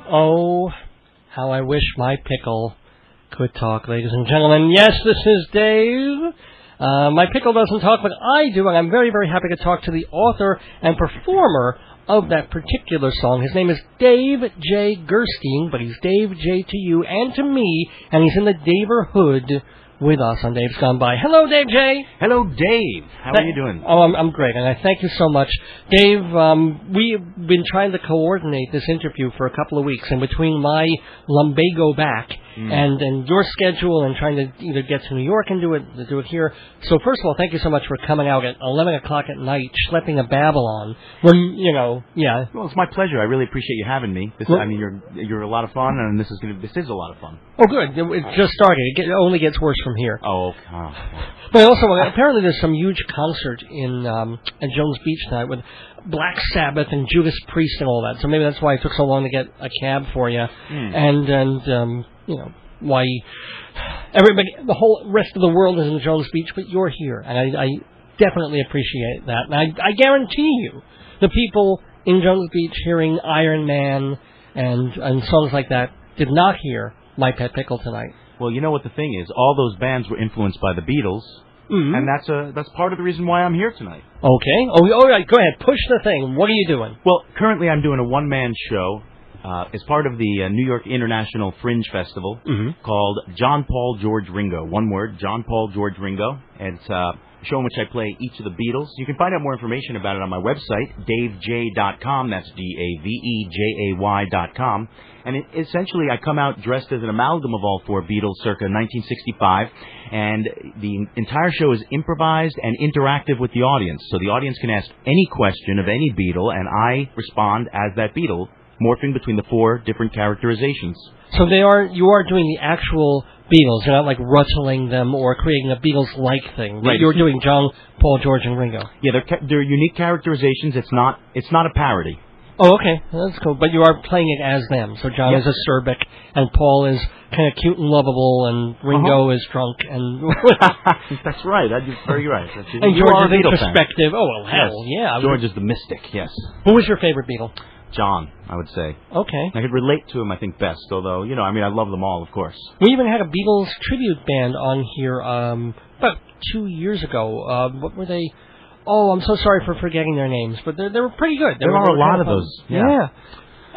Oh, how I wish my pickle could talk, ladies and gentlemen. Yes, this is Dave. My pickle doesn't talk, but I do, and I'm very, very happy to talk to the author and performer of that particular song. His name is Dave J. Gerstein, but he's Dave J. to you and to me, and he's in the Daverhood with us on Dave's Gone By. Hello, Dave J. Hello, Dave. How are you doing? Oh, I'm great, and I thank you so much. Dave, we've been trying to coordinate this interview for a couple of weeks, and between my lumbago back and your schedule and trying to either get to New York and do it here. So first of all, thank you so much for coming out at 11 o'clock at night, schlepping a Babylon. When, yeah. Well, it's my pleasure. I really appreciate you having me. You're a lot of fun, and this is a lot of fun. Oh, good. It just started. It only gets worse from here. Oh. But also, apparently there's some huge concert in Jones Beach tonight with Black Sabbath and Judas Priest and all that. So maybe that's why it took so long to get a cab for you. And why everybody, the whole rest of the world is in Jones Beach, but you're here. And I definitely appreciate that. And I guarantee you, the people in Jones Beach hearing Iron Man and songs like that did not hear My Pet Pickle tonight. Well, you know what the thing is? All those bands were influenced by the Beatles, and that's part of the reason why I'm here tonight. Okay. Oh, all right. Go ahead. Push the thing. What are you doing? Well, currently I'm doing a one-man show as part of the New York International Fringe Festival called John, Paul, George, Ringo. One word, John, Paul, George, Ringo. And it's a show in which I play each of the Beatles. You can find out more information about it on my website, davej.com. That's DAVEJAY.com. And essentially, I come out dressed as an amalgam of all four Beatles circa 1965, and the entire show is improvised and interactive with the audience. So the audience can ask any question of any Beatle, and I respond as that Beatle, morphing between the four different characterizations. So you are doing the actual Beatles. You're not like rustling them or creating a Beatles-like thing. Right. You're doing John, Paul, George, and Ringo. Yeah, they're unique characterizations. It's not a parody. Oh, okay. That's cool. But you are playing it as them. So John is acerbic, and Paul is kind of cute and lovable, and Ringo is drunk. And That's right. That's very right. And George is introspective. Oh, well, hell, yes. yeah. George is the mystic, yes. Who was your favorite Beatle? John, I would say. Okay. I could relate to him, I think, best, although, I love them all, of course. We even had a Beatles tribute band on here about 2 years ago. What were they? Oh, I'm so sorry for forgetting their names, but they were pretty good. There are a lot of those. Yeah.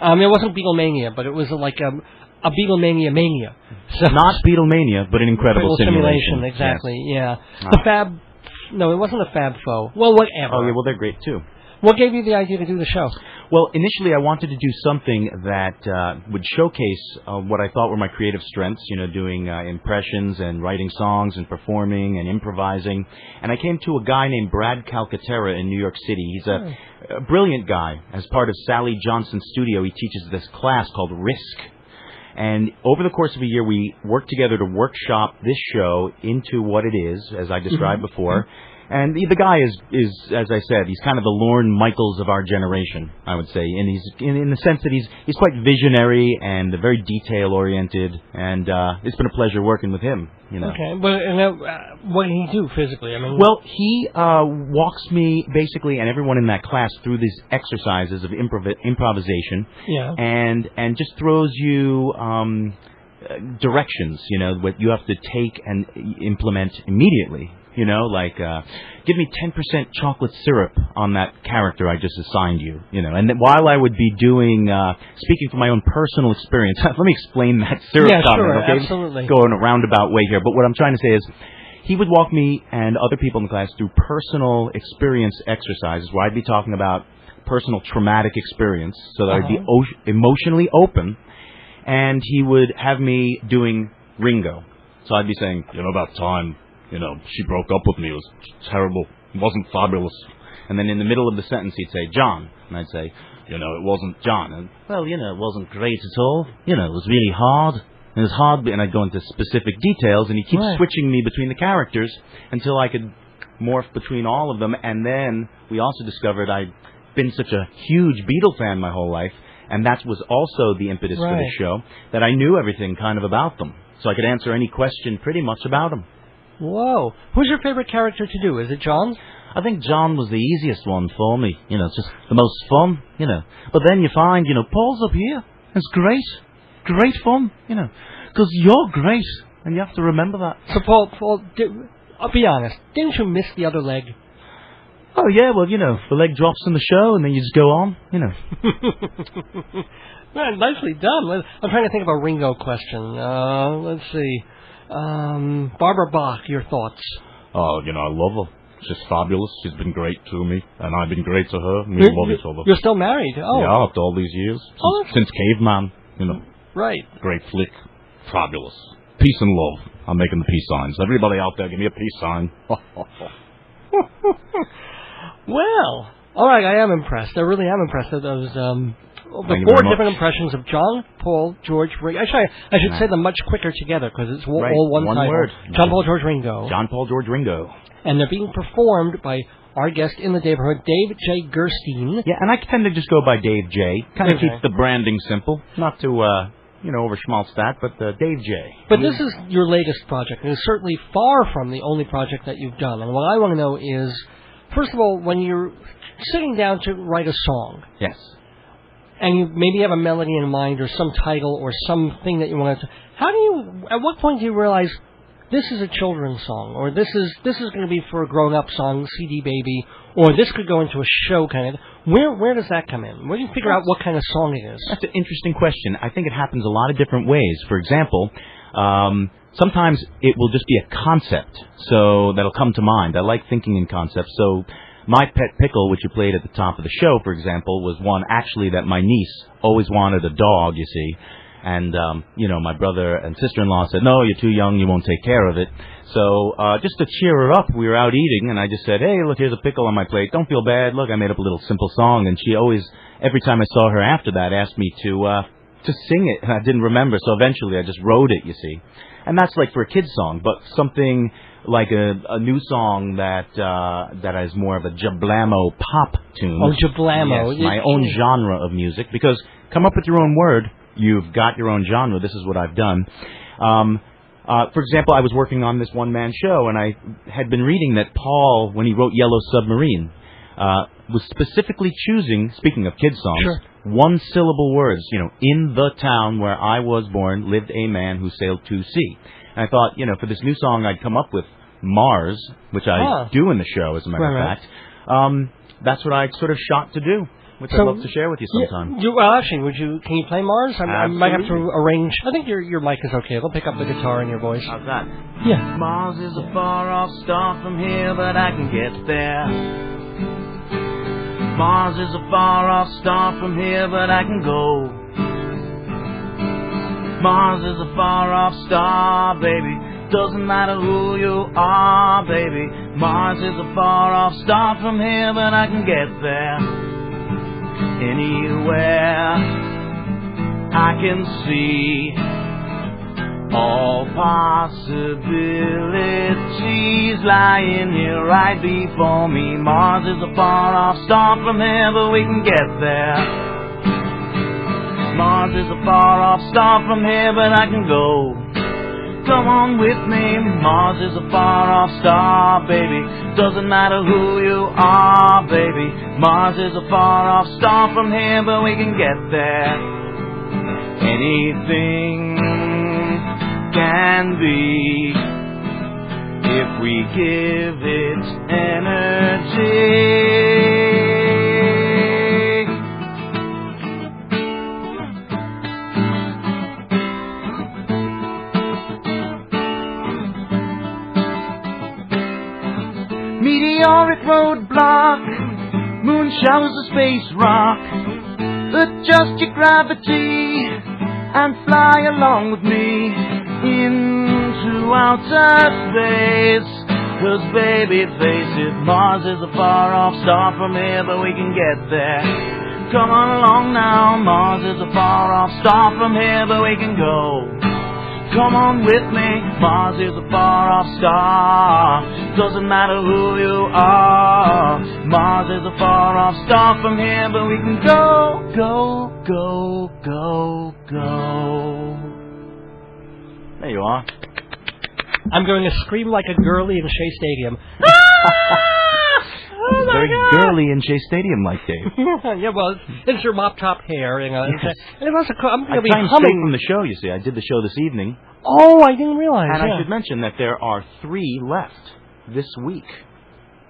It wasn't Beatlemania, but it was like a Beatlemania mania. So, not Beatlemania, but an incredible simulation. Exactly, yes. Yeah. The Fab... No, it wasn't a Fab Four. Well, whatever. Oh, yeah, well, they're great, too. What gave you the idea to do the show? Well, initially I wanted to do something that would showcase what I thought were my creative strengths, doing impressions and writing songs and performing and improvising. And I came to a guy named Brad Calcaterra in New York City. He's a brilliant guy. As part of Sally Johnson's studio, he teaches this class called Risk. And over the course of a year, we worked together to workshop this show into what it is, as I described before. And the guy is, as I said, he's kind of the Lorne Michaels of our generation, I would say. And he's in the sense that he's quite visionary and very detail-oriented. And it's been a pleasure working with him, Okay, but what did he do physically? Well, he walks me, basically, and everyone in that class through these exercises of improvisation. Yeah. And just throws you directions, what you have to take and implement immediately. Give me 10% chocolate syrup on that character I just assigned you, And then while I would be doing, speaking from my own personal experience, let me explain that syrup comment, sure, okay? Absolutely. Going a roundabout way here, but what I'm trying to say is, he would walk me and other people in the class through personal experience exercises where I'd be talking about personal traumatic experience, so that I'd be emotionally open, and he would have me doing Ringo. So I'd be saying, about time, she broke up with me. It was terrible. It wasn't fabulous. And then in the middle of the sentence, he'd say, John. And I'd say, it wasn't John. And, well, it wasn't great at all. It was really hard. It was hard, and I'd go into specific details, and he keeps switching me between the characters until I could morph between all of them. And then we also discovered I'd been such a huge Beatle fan my whole life, and that was also the impetus for this show, that I knew everything kind of about them. So I could answer any question pretty much about them. Whoa. Who's your favorite character to do? Is it John? I think John was the easiest one for me. It's just the most fun, But then you find, Paul's up here. It's great. Great fun, you know, because you're great, and you have to remember that. So, Paul, I'll be honest. Didn't you miss the other leg? Oh, yeah, well, you know, the leg drops in the show, and then you just go on, you know. Man, nicely done. I'm trying to think of a Ringo question. Let's see. Barbara Bach, your thoughts? Oh, you know, I love her. She's fabulous. She's been great to me, and I've been great to her. We love each other. You're still married? Oh. Yeah, after all these years. Since Caveman, you know. Right. Great flick. Fabulous. Peace and love. I'm making the peace signs. Everybody out there, give me a peace sign. Well, all right, I am impressed. I really am impressed at those the four different impressions of John, Paul, George, Ringo. Actually, I should say them much quicker together because it's all one title. Word. John, Paul, George, Ringo. John, Paul, George, Ringo. And they're being performed by our guest in the neighborhood, Dave J. Gerstein. Yeah, and I tend to just go by Dave J. Kind of keeps the branding simple. Not to, over schmaltz that, but Dave J. But this is your latest project, and it's certainly far from the only project that you've done. And what I want to know is, first of all, when you're sitting down to write a song, yes, and you maybe have a melody in mind or some title or something that you want to, at what point do you realize this is a children's song, or this is going to be for a grown-up song, CD Baby, or this could go into a show kind of? Where does that come in? Where do you figure out what kind of song it is? That's an interesting question. I think it happens a lot of different ways. For example, sometimes it will just be a concept, so that'll come to mind. I like thinking in concepts. So My Pet Pickle, which you played at the top of the show, for example, was one actually that my niece always wanted a dog, you see. And, my brother and sister-in-law said, no, you're too young, you won't take care of it. So just to cheer her up, we were out eating, and I just said, hey, look, here's a pickle on my plate. Don't feel bad. Look, I made up a little simple song. And she always, every time I saw her after that, asked me to sing it. And I didn't remember, so eventually I just wrote it, you see. And that's like for a kid's song, but something like a new song that is more of a jablamo pop tune. Oh, jablamo. Yes, my own genre of music, because come up with your own word. You've got your own genre. This is what I've done. For example, I was working on this one-man show, and I had been reading that Paul, when he wrote Yellow Submarine, was specifically choosing, speaking of kids' songs, one-syllable words. In the town where I was born lived a man who sailed to sea. And I thought, for this new song, I'd come up with Mars, which I do in the show, as a matter of fact. That's what I sort of shot to do, which I'd love to share with you sometime. Actually, can you play Mars? I might have to arrange. I think your mic is okay. They'll pick up the guitar in your voice. How's that? Yeah. Mars is a far-off star from here, but I can get there. Mars is a far-off star from here, but I can go. Mars is a far-off star, baby. Doesn't matter who you are, baby. Mars is a far-off star from here, but I can get there. Anywhere I can see all possibilities lying here right before me. Mars is a far-off star from here, but we can get there. Mars is a far-off star from here, but I can go. Come on with me. Mars is a far-off star, baby. Doesn't matter who you are, baby. Mars is a far-off star from here, but we can get there. Anything can be if we give it energy. Meteoric roadblock, moon showers of space rock. Adjust your gravity and fly along with me into outer space. 'Cause baby, face it, Mars is a far-off star from here, but we can get there. Come on along now, Mars is a far-off star from here, but we can go. Come on with me, Mars is a far-off star. Doesn't matter who you are. Mars is a far-off star from here, but we can go, go, go, go, go. There you are. I'm going to scream like a girlie in Shea Stadium. Oh my very God. girly in Shea Stadium, like Dave. Yeah, well, it's your mop top hair, you know. Yes. And it was I'm I going to be came straight humming. from the show, you see. I did the show this evening. Oh, I didn't realize. And yeah. I should mention that there are 3 left this week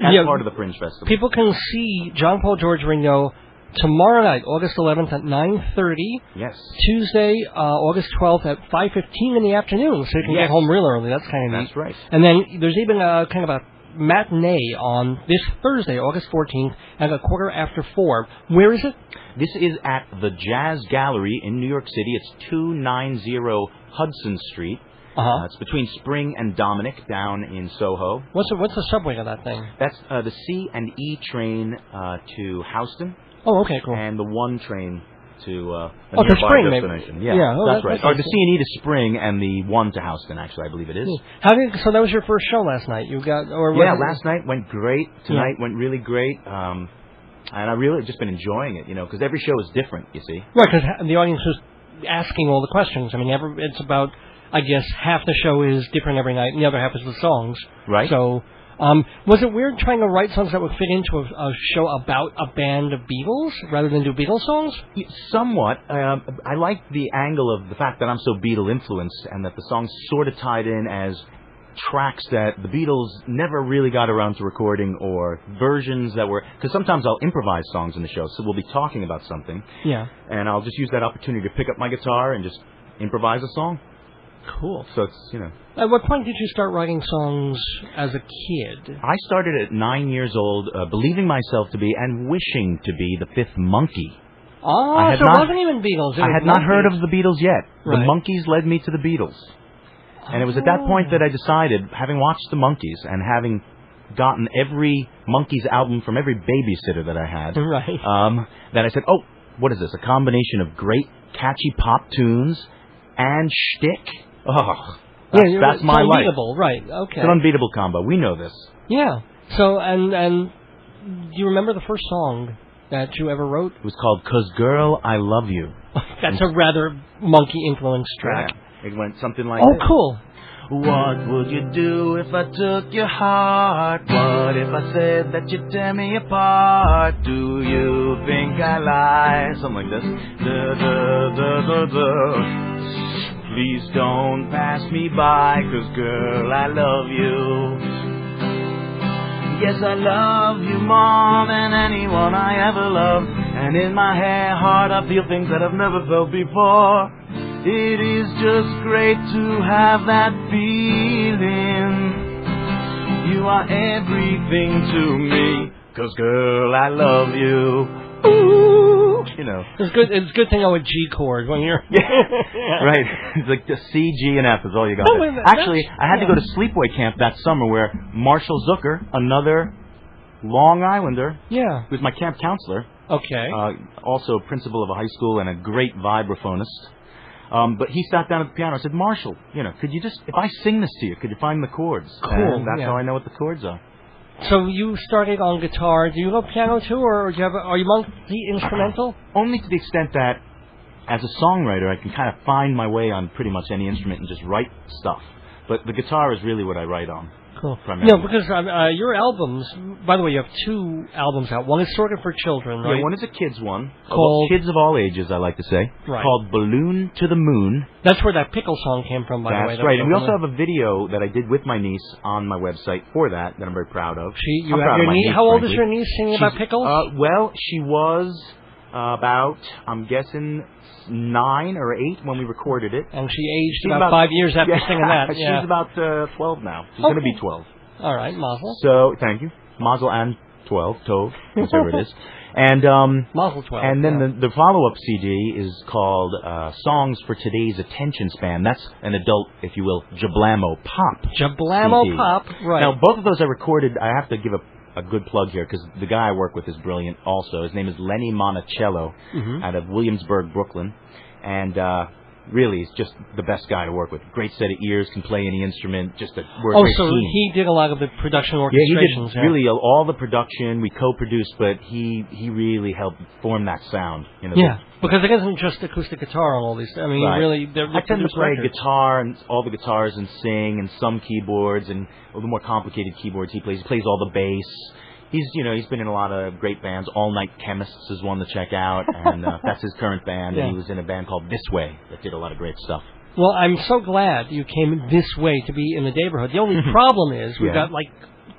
as part of the Fringe Festival. People can see John Paul George Ringo tomorrow night, August 11th at 9:30. Yes. Tuesday, August 12th at 5:15 in the afternoon, so you can get home real early. That's kind of neat. That's right. And then there's even kind of a matinee on this Thursday, August 14th, at 4:15. Where is it? This is at the Jazz Gallery in New York City. It's 290 Hudson Street. It's between Spring and Dominic down in Soho. What's the subway to that thing? That's the C and E train to Houston. Oh, okay, cool. And the 1 train to a to nearby Spring, destination. maybe. Yeah, that's right. Or the cool. C and E to Spring and the 1 to Houston, actually, I believe it is. So that was your first show last night. You got last night went great. Tonight went really great. And I really just been enjoying it, because every show is different, you see. Right, because the audience was asking all the questions. I mean, it's about, I guess, half the show is different every night, and the other half is the songs. Right. So, was it weird trying to write songs that would fit into a show about a band of Beatles rather than do Beatles songs? Somewhat. I like the angle of the fact that I'm so Beatle influenced, and that the songs sort of tied in as tracks that the Beatles never really got around to recording, or versions that were... Because sometimes I'll improvise songs in the show, so we'll be talking about something. Yeah. And I'll just use that opportunity to pick up my guitar and just improvise a song. Cool. So it's, At what point did you start writing songs as a kid? I started at 9 years old, believing myself to be, and wishing to be, the 5th monkey. Oh, so it wasn't even Beatles. I had not heard of the Beatles yet. Right. The Monkees led me to the Beatles. And it was at that point that I decided, having watched the Monkees and having gotten every Monkees album from every babysitter that I had, that I said, oh, what is this? A combination of great, catchy pop tunes and shtick? Oh, that's my life. It's unbeatable, right, okay. It's an unbeatable combo. We know this. Yeah. So, and do you remember the first song that you ever wrote? It was called 'Cause Girl, I Love You. That's a rather monkey-influenced track. Yeah. It went something like this. Oh, cool. What would you do if I took your heart? What if I said that you'd tear me apart? Do you think I lie? Something like this. Da, da, da, da, da. Please don't pass me by, 'cause girl, I love you. Yes, I love you more than anyone I ever loved. And in my heart I feel things that I've never felt before. It is just great to have that feeling. You are everything to me, 'cause girl, I love you. Ooh. It's good. It's good to know a G chord when you're... Right. It's like the C, G, and F is all you got. Actually, I had to go to sleepaway camp that summer where Marshall Zucker, another Long Islander, who was my camp counselor, also principal of a high school and a great vibraphonist, but he sat down at the piano and said, Marshall, could you just, if I sing this to you, could you find the chords? Cool. And that's how I know what the chords are. So you started on guitar. Do you love piano too, or do you are you multi-instrumental? Only to the extent that, as a songwriter, I can kind of find my way on pretty much any instrument and just write stuff. But the guitar is really what I write on. Cool. Yeah, because your albums, by the way, you have 2 albums out. One is sort of for children, right? Yeah, one is a kids one. Called Kids of All Ages, I like to say. Right. Called Balloon to the Moon. That's where that pickle song came from, by the way. That's right. And we also have a video that I did with my niece on my website for that I'm very proud of. You have your niece. How old is your niece singing about pickles? Well, she was about, I'm guessing, 9 or 8 when we recorded it. And she aged about 5 years after singing that. She's about 12 now. She's going to be 12. All right, Mazel. So, thank you. Mazel and 12, Tov, whichever it is. And Mazel 12. And then the follow-up CD is called Songs for Today's Attention Span. That's an adult, if you will, Jablamo Pop. Jablamo CD. Pop, right. Now, both of those I recorded. I have to give a good plug here, because the guy I work with is brilliant also. His name is Lenny Monticello, out of Williamsburg, Brooklyn. And really, he's just the best guy to work with. Great set of ears, can play any instrument, just we're a great team. He did a lot of the production orchestrations. Yeah, he did really all the production. We co-produced, but he really helped form that sound. Because it isn't just acoustic guitar on all these. I mean, really, I tend to play guitar and all the guitars and sing and some keyboards and a little more complicated keyboards. He plays all the bass. He's been in a lot of great bands. All Night Chemists is one to check out, and that's his current band. And he was in a band called This Way that did a lot of great stuff. Well, I'm so glad you came this way to be in the neighborhood. The only problem is we've got like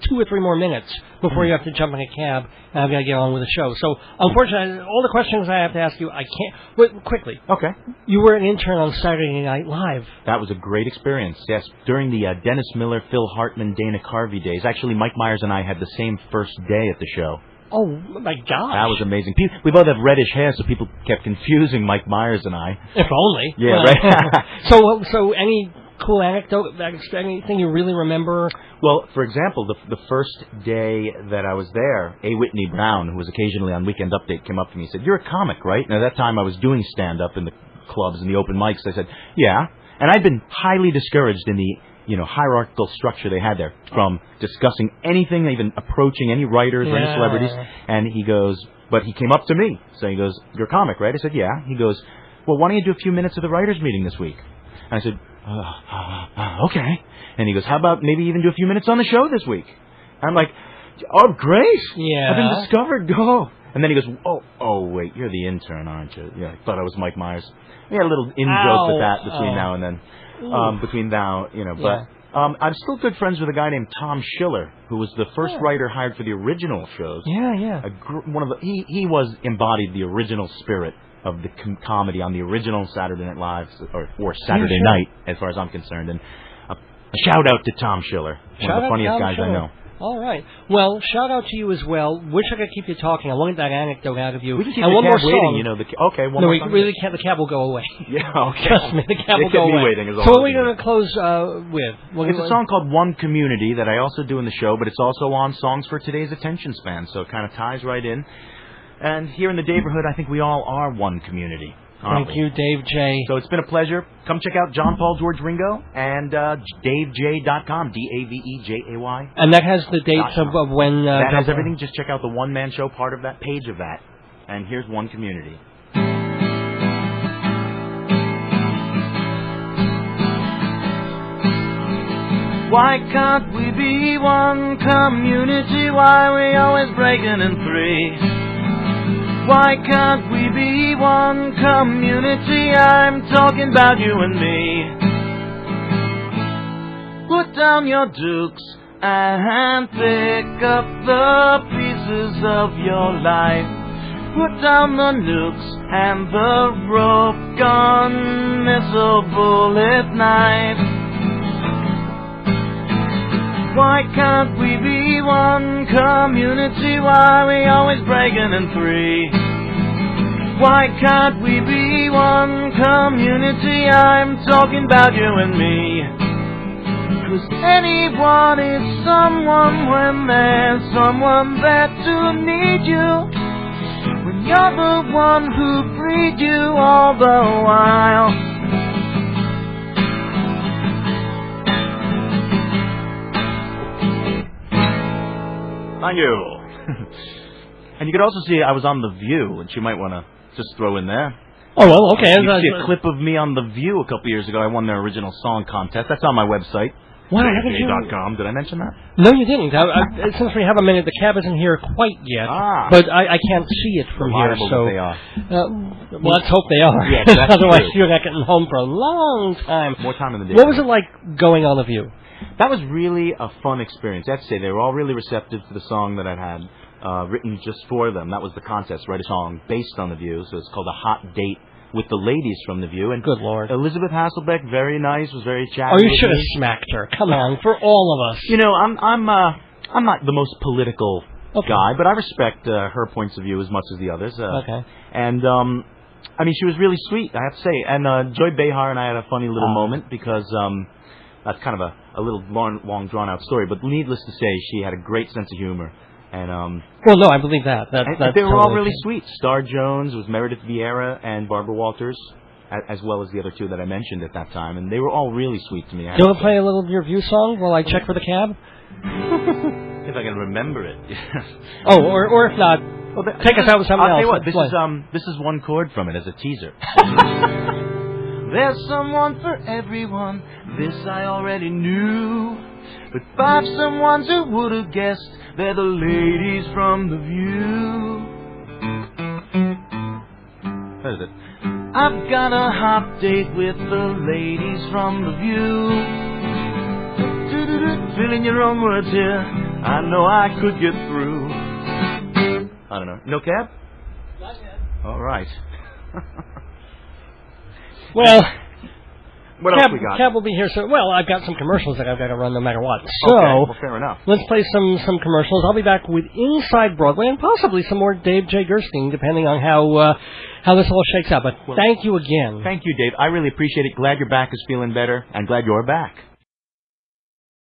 2 or 3 more minutes before you have to jump in a cab, and I've got to get on with the show. So, unfortunately, all the questions I have to ask you, I can't. Wait, quickly. Okay. You were an intern on Saturday Night Live. That was a great experience, yes. During the Dennis Miller, Phil Hartman, Dana Carvey days. Actually, Mike Myers and I had the same first day at the show. Oh, my gosh. That was amazing. We both have reddish hair, so people kept confusing Mike Myers and I. If only. Yeah, right. So any cool anecdote, anything you really remember? Well, for example, the first day that I was there, A. Whitney Brown, who was occasionally on Weekend Update, came up to me and said, "You're a comic, right?" And at that time, I was doing stand-up in the clubs and the open mics. I said, "Yeah." And I'd been highly discouraged in the hierarchical structure they had there, from discussing anything, even approaching any writers or any celebrities. And he goes, but he came up to me. So he goes, "You're a comic, right?" I said, "Yeah." He goes, "Well, why don't you do a few minutes of the writers' meeting this week?" And I said, "Okay." And he goes, "How about maybe even do a few minutes on the show this week?" And I'm like, "Oh, great. Yeah. I've been discovered. Go." And then he goes, oh, wait, you're the intern, aren't you? Yeah, I thought I was Mike Myers. We had a little in-joke with that between now and then. But I'm still good friends with a guy named Tom Schiller, who was the first writer hired for the original shows. Yeah. He embodied the original spirit of the comedy on the original Saturday Night Live, or Saturday Night, as far as I'm concerned. And a shout out to Tom Schiller, one of the funniest guys I know. All right. Well, shout out to you as well. Wish I could keep you talking. I wanted that anecdote out of you. We can keep and the one cab more waiting. Song. One more we really can't. The cab will go away. Yeah, okay. Trust me, the cab will kept go me away. Waiting, So what are we going to close with? It's a song called One Community that I also do in the show, but it's also on Songs for Today's Attention Span, so it kind of ties right in. And here in the neighborhood, I think we all are one community. Thank you, Dave J. So it's been a pleasure. Come check out John Paul George Ringo and DaveJ.com, DAVEJAY. And that has the dates of when... that has everything. Just check out the one-man show part of that page of that. And here's One Community. Why can't we be one community? Why are we always breaking in three? Why can't we be one community? I'm talking about you and me. Put down your dukes and pick up the pieces of your life. Put down the nukes and the rope gun, missile bullet knife. Why can't we be one community? Why are we always breaking in three? Why can't we be one community? I'm talking about you and me. 'Cause anyone is someone when there's someone there to need you. When you're the one who freed you all the while. Thank you. And you could also see I was on The View, which you might want to just throw in there. Oh, well, okay. You can see a clip of me on The View a couple years ago. I won their original song contest. That's on my website. TotalTheater.com. Did I mention that? No, you didn't. Since we have a minute, the cab isn't here quite yet. But I can't see it from here. So they are. Well, let's hope they are. Yes, that's otherwise, true. you're not getting home for a long time. More time in the day. What was it like going on The View? That was really a fun experience. I have to say, they were all really receptive to the song that I'd had written just for them. That was the contest, write a song based on The View. So it's called A Hot Date with the Ladies from The View. And good Lord. Elizabeth Hasselbeck, very nice, was very chatty. Oh, you should have smacked her. Come on, for all of us. You know, I'm not the most political guy, but I respect her points of view as much as the others. Okay. And, I mean, she was really sweet, I have to say. And Joy Behar and I had a funny little moment because... that's kind of a little long drawn-out story, but needless to say, she had a great sense of humor. And well, no, I believe that. They were all really sweet. Star Jones, was Meredith Vieira, and Barbara Walters, as well as the other two that I mentioned at that time. And they were all really sweet to me. Do you want to play a little of your View song while I check for the cab? If I can remember it. Oh, or if not, take us out with something else. I'll tell you what, this is one chord from it as a teaser. There's someone for everyone, this I already knew. But 5 someones who would have guessed they're the ladies from The View. What is it? I've got a hot date with the ladies from The View. Fill in your own words here. I know I could get through. I don't know. No cab? Not yet. All right. Well, what else we got? Cab will be here soon. Well, I've got some commercials that I've got to run no matter what. So, okay, well, fair enough. Let's play some commercials. I'll be back with Inside Broadway and possibly some more Dave J. Gerstein, depending on how this all shakes out. But thank you again. Thank you, Dave. I really appreciate it. Glad your back is feeling better, and glad you're back.